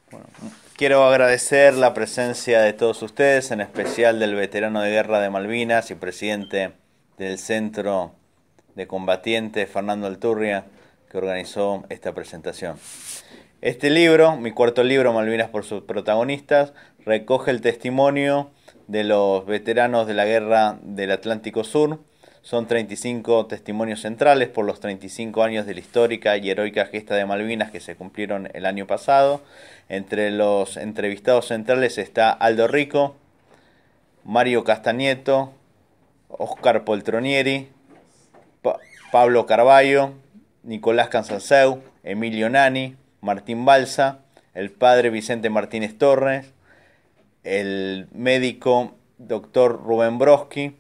Bueno, quiero agradecer la presencia de todos ustedes, en especial del veterano de guerra de Malvinas y presidente del Centro de Combatientes, Fernando Alturria, que organizó esta presentación. Este libro, mi cuarto libro, Malvinas por sus protagonistas, recoge el testimonio de los veteranos de la Guerra del Atlántico Sur. Son 35 testimonios centrales por los 35 años de la histórica y heroica gesta de Malvinas que se cumplieron el año pasado. Entre los entrevistados centrales está Aldo Rico, Mario Castañeto, Oscar Poltronieri, Pa Pablo Carballo, Nicolás Cansanseu, Emilio Nani, Martín Balsa, el padre Vicente Martínez Torres, el médico doctor Rubén Broski,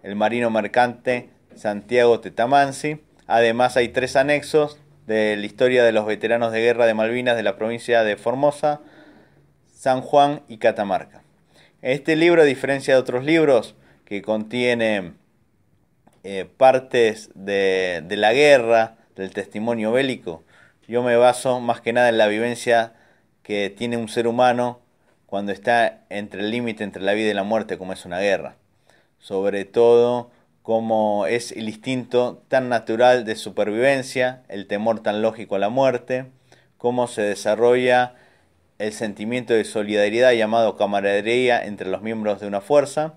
el marino mercante Santiago Tetamansi. Además hay 3 anexos de la historia de los veteranos de guerra de Malvinas de la provincia de Formosa, San Juan y Catamarca. Este libro, a diferencia de otros libros que contienen partes de la guerra, del testimonio bélico, yo me baso más que nada en la vivencia que tiene un ser humano cuando está entre el límite entre la vida y la muerte, como es una guerra. Sobre todo cómo es el instinto tan natural de supervivencia, el temor tan lógico a la muerte, cómo se desarrolla el sentimiento de solidaridad llamado camaradería entre los miembros de una fuerza,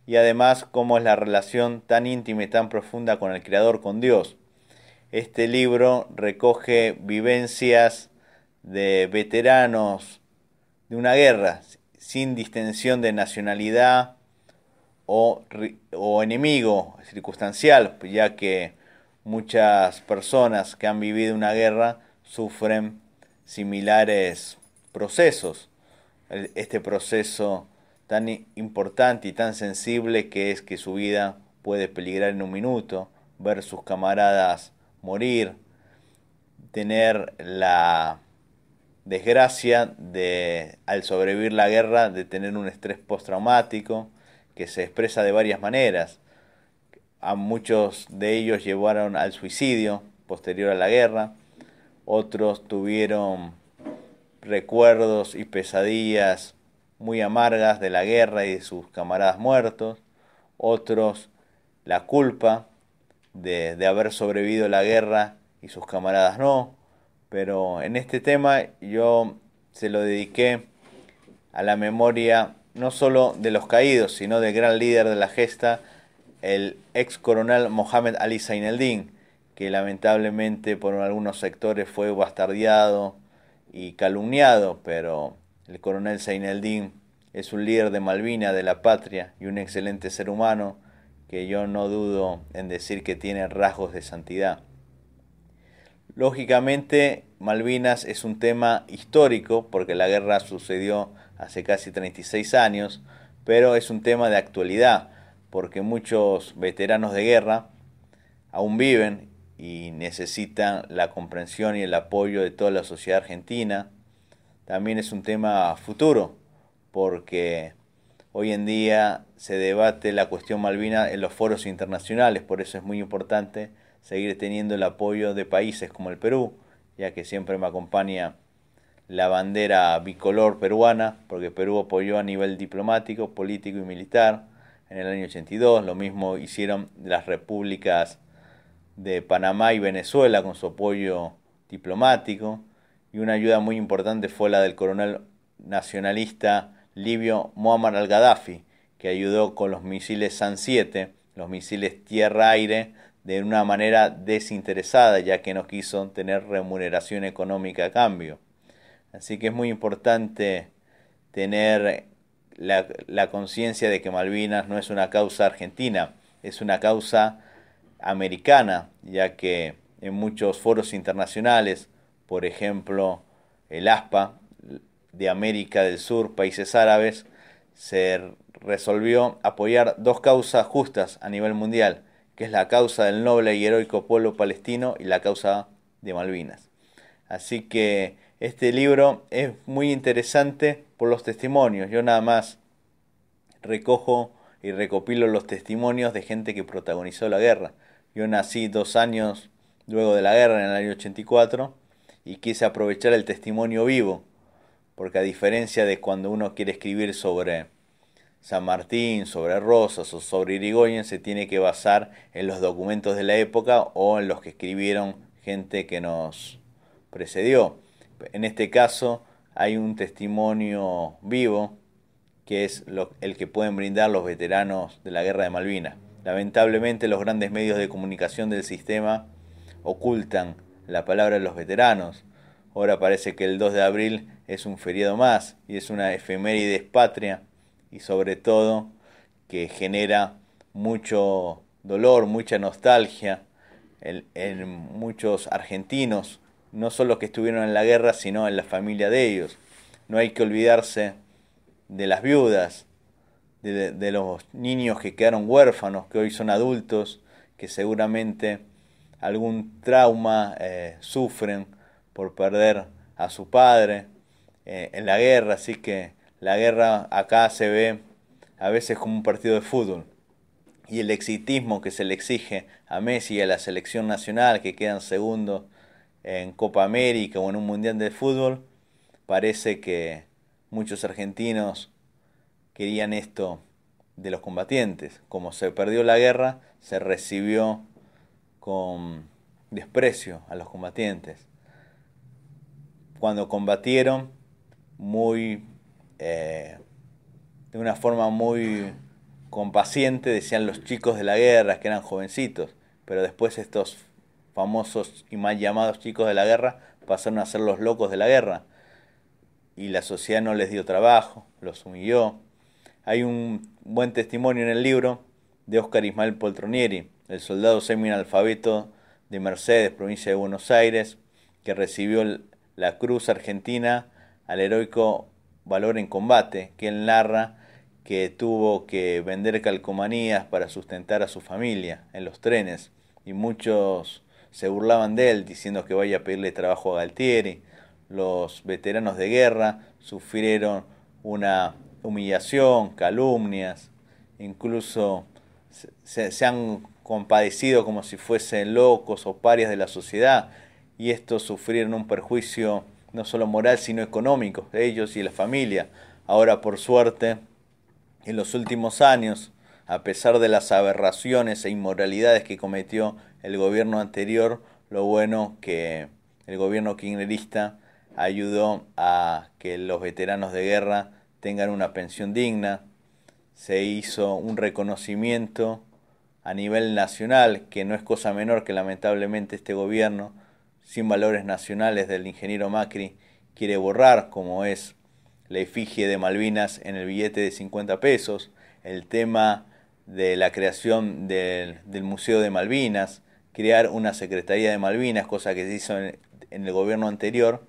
y además cómo es la relación tan íntima y tan profunda con el Creador, con Dios. Este libro recoge vivencias de veteranos de una guerra, sin distinción de nacionalidad o enemigo circunstancial, ya que muchas personas que han vivido una guerra sufren similares procesos. Este proceso tan importante y tan sensible que es que su vida puede peligrar en un minuto, ver sus camaradas morir, tener la desgracia de, al sobrevivir la guerra, de tener un estrés postraumático que se expresa de varias maneras. A muchos de ellos llevaron al suicidio posterior a la guerra, otros tuvieron recuerdos y pesadillas muy amargas de la guerra y de sus camaradas muertos, otros la culpa de haber sobrevivido a la guerra y sus camaradas no, pero en este tema yo se lo dediqué a la memoria no solo de los caídos, sino del gran líder de la gesta, el ex coronel Mohamed Ali Zaineldin, que lamentablemente por algunos sectores fue bastardeado y calumniado, pero el coronel Zaineldin es un líder de Malvinas, de la patria, y un excelente ser humano que yo no dudo en decir que tiene rasgos de santidad. Lógicamente, Malvinas es un tema histórico porque la guerra sucedió hace casi 36 años, pero es un tema de actualidad porque muchos veteranos de guerra aún viven y necesitan la comprensión y el apoyo de toda la sociedad argentina. También es un tema futuro porque hoy en día se debate la cuestión Malvinas en los foros internacionales, por eso es muy importante seguir teniendo el apoyo de países como el Perú, ya que siempre me acompaña la bandera bicolor peruana, porque Perú apoyó a nivel diplomático, político y militar en el año 82, lo mismo hicieron las repúblicas de Panamá y Venezuela con su apoyo diplomático, y una ayuda muy importante fue la del coronel nacionalista libio Muammar al-Gaddafi, que ayudó con los misiles SAM-7, los misiles tierra-aire, de una manera desinteresada, ya que no quiso tener remuneración económica a cambio. Así que es muy importante tener la conciencia de que Malvinas no es una causa argentina, es una causa americana, ya que en muchos foros internacionales, por ejemplo el ASPA de América del Sur, países árabes, se resolvió apoyar 2 causas justas a nivel mundial, que es la causa del noble y heroico pueblo palestino y la causa de Malvinas. Así que este libro es muy interesante por los testimonios. Yo nada más recojo y recopilo los testimonios de gente que protagonizó la guerra. Yo nací 2 años luego de la guerra, en el año 84, y quise aprovechar el testimonio vivo porque a diferencia de cuando uno quiere escribir sobre San Martín, sobre Rosas o sobre Irigoyen, se tiene que basar en los documentos de la época o en los que escribieron gente que nos precedió. En este caso hay un testimonio vivo que es el que pueden brindar los veteranos de la Guerra de Malvinas. Lamentablemente los grandes medios de comunicación del sistema ocultan la palabra de los veteranos. Ahora parece que el 2 de abril es un feriado más y es una efeméride patria y sobre todo que genera mucho dolor, mucha nostalgia en muchos argentinos, no solo que estuvieron en la guerra, sino en la familia de ellos. No hay que olvidarse de las viudas, de los niños que quedaron huérfanos, que hoy son adultos, que seguramente algún trauma sufren por perder a su padre en la guerra, así que la guerra acá se ve a veces como un partido de fútbol. Y el exitismo que se le exige a Messi y a la selección nacional, que quedan segundos en Copa América o en un Mundial de Fútbol, parece que muchos argentinos querían esto de los combatientes. Como se perdió la guerra, se recibió con desprecio a los combatientes. Cuando combatieron, muy de una forma muy compaciente, decían los chicos de la guerra, que eran jovencitos, pero después estos famosos y mal llamados chicos de la guerra pasaron a ser los locos de la guerra, y la sociedad no les dio trabajo, los humilló. Hay un buen testimonio en el libro de Óscar Ismael Poltronieri, el soldado semi-analfabeto de Mercedes, provincia de Buenos Aires, que recibió la Cruz Argentina al heroico valor en combate, que él narra que tuvo que vender calcomanías para sustentar a su familia en los trenes, y muchos se burlaban de él diciendo que vaya a pedirle trabajo a Galtieri. Los veteranos de guerra sufrieron una humillación, calumnias, incluso se han compadecido como si fuesen locos o parias de la sociedad, y estos sufrieron un perjuicio no solo moral sino económico, ellos y la familia. Ahora, por suerte, en los últimos años, a pesar de las aberraciones e inmoralidades que cometió el gobierno anterior, lo bueno que el gobierno kirchnerista ayudó a que los veteranos de guerra tengan una pensión digna. Se hizo un reconocimiento a nivel nacional, que no es cosa menor, que lamentablemente este gobierno, sin valores nacionales del ingeniero Macri, quiere borrar, como es la efigie de Malvinas en el billete de 50 pesos, el tema de la creación del Museo de Malvinas, crear una Secretaría de Malvinas, cosa que se hizo en el gobierno anterior,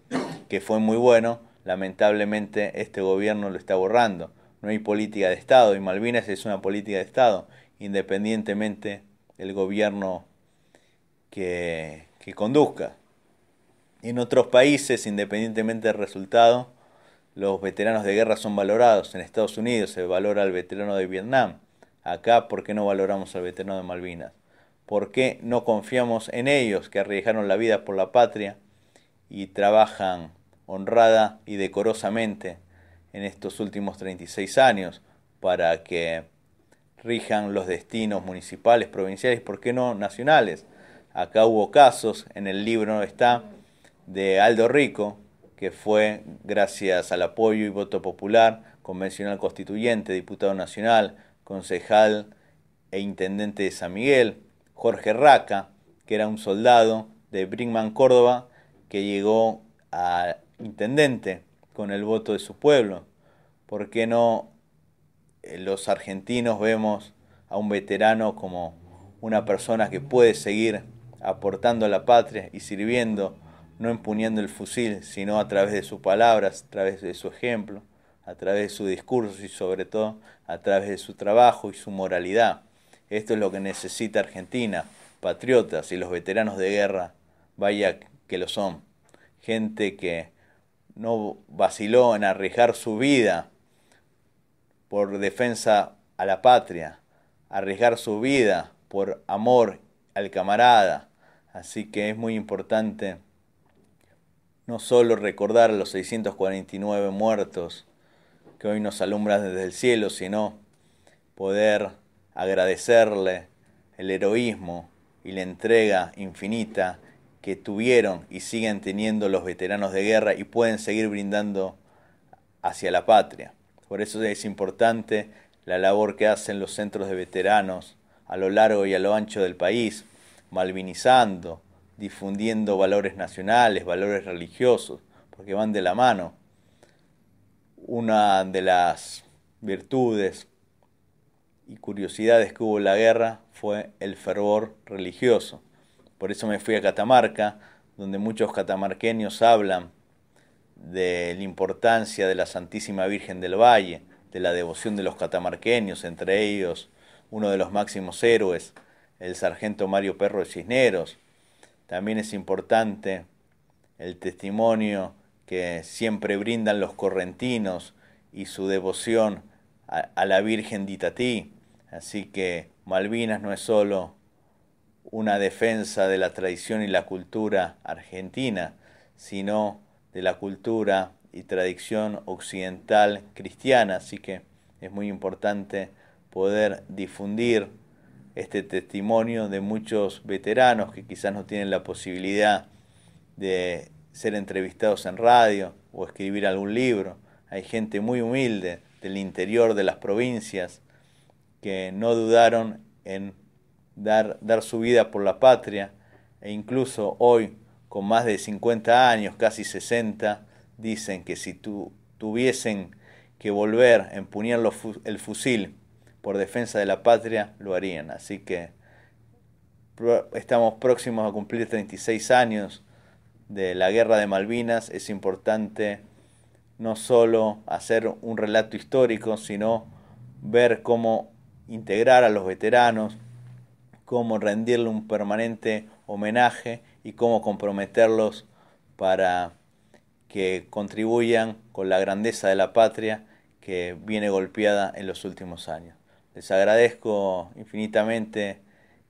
que fue muy bueno. Lamentablemente este gobierno lo está borrando. No hay política de Estado y Malvinas es una política de Estado, independientemente del gobierno que conduzca. En otros países, independientemente del resultado, los veteranos de guerra son valorados. En Estados Unidos se valora al veterano de Vietnam. Acá, ¿por qué no valoramos al veterano de Malvinas? ¿Por qué no confiamos en ellos, que arriesgaron la vida por la patria y trabajan honrada y decorosamente en estos últimos 36 años para que rijan los destinos municipales, provinciales y, por qué no, nacionales? Acá hubo casos, en el libro está, de Aldo Rico, que fue, gracias al apoyo y voto popular, convencional constituyente, diputado nacional, concejal e intendente de San Miguel. Jorge Raca, que era un soldado de Brinkman, Córdoba, que llegó a intendente con el voto de su pueblo. ¿Por qué no los argentinos vemos a un veterano como una persona que puede seguir aportando a la patria y sirviendo, no empuñando el fusil, sino a través de sus palabras, a través de su ejemplo, a través de su discurso y sobre todo a través de su trabajo y su moralidad? Esto es lo que necesita Argentina, patriotas, y los veteranos de guerra, vaya que lo son. Gente que no vaciló en arriesgar su vida por defensa a la patria, arriesgar su vida por amor al camarada. Así que es muy importante no solo recordar a los 649 muertos que hoy nos alumbran desde el cielo, sino poder agradecerle el heroísmo y la entrega infinita que tuvieron y siguen teniendo los veteranos de guerra y pueden seguir brindando hacia la patria. Por eso es importante la labor que hacen los centros de veteranos a lo largo y a lo ancho del país, malvinizando, difundiendo valores nacionales, valores religiosos, porque van de la mano. Una de las virtudes y curiosidades que hubo en la guerra fue el fervor religioso. Por eso me fui a Catamarca, donde muchos catamarqueños hablan de la importancia de la Santísima Virgen del Valle, de la devoción de los catamarqueños, entre ellos uno de los máximos héroes, el sargento Mario Perro de Cisneros. También es importante el testimonio que siempre brindan los correntinos y su devoción a la Virgen de Itatí. Así que Malvinas no es solo una defensa de la tradición y la cultura argentina, sino de la cultura y tradición occidental cristiana. Así que es muy importante poder difundir este testimonio de muchos veteranos que quizás no tienen la posibilidad de ser entrevistados en radio o escribir algún libro. Hay gente muy humilde del interior de las provincias que no dudaron en dar su vida por la patria, e incluso hoy, con más de 50 años, casi 60, dicen que si tuviesen que volver a empuñar el fusil por defensa de la patria, lo harían. Así que estamos próximos a cumplir 36 años de la Guerra de Malvinas. Es importante no solo hacer un relato histórico, sino ver cómo integrar a los veteranos, cómo rendirle un permanente homenaje y cómo comprometerlos para que contribuyan con la grandeza de la patria que viene golpeada en los últimos años. Les agradezco infinitamente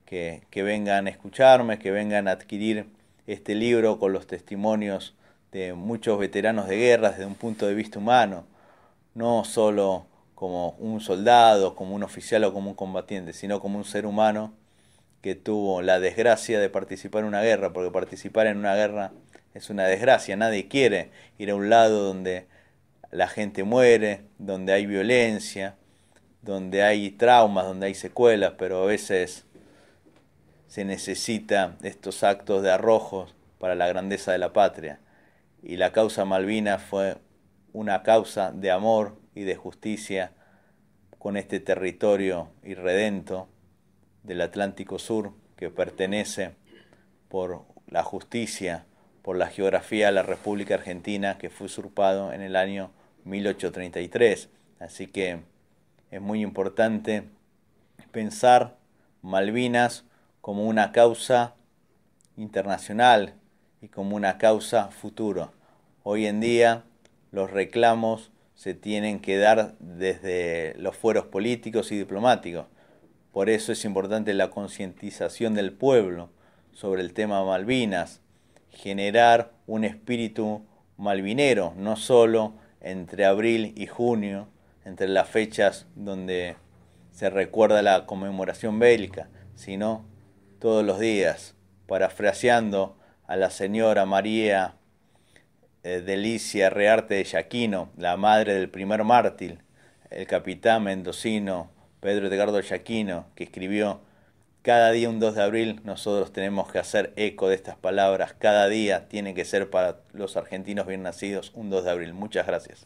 que vengan a escucharme, que vengan a adquirir este libro con los testimonios de muchos veteranos de guerra desde un punto de vista humano, no solo como un soldado, como un oficial o como un combatiente, sino como un ser humano que tuvo la desgracia de participar en una guerra, porque participar en una guerra es una desgracia. Nadie quiere ir a un lado donde la gente muere, donde hay violencia, donde hay traumas, donde hay secuelas, pero a veces se necesita estos actos de arrojos para la grandeza de la patria. Y la causa Malvinas fue una causa de amor y de justicia con este territorio irredento del Atlántico Sur, que pertenece por la justicia, por la geografía a la República Argentina, que fue usurpado en el año 1833. Así que es muy importante pensar Malvinas como una causa internacional y como una causa futuro. Hoy en día los reclamos se tienen que dar desde los fueros políticos y diplomáticos. Por eso es importante la concientización del pueblo sobre el tema Malvinas, generar un espíritu malvinero, no solo entre abril y junio, entre las fechas donde se recuerda la conmemoración bélica, sino todos los días, parafraseando a la señora María Delicia Rearte de Yaquino, la madre del primer mártir, el capitán mendocino Pedro Edgardo Yaquino, que escribió: cada día un 2 de abril nosotros tenemos que hacer eco de estas palabras. Cada día tiene que ser para los argentinos bien nacidos un 2 de abril. Muchas gracias.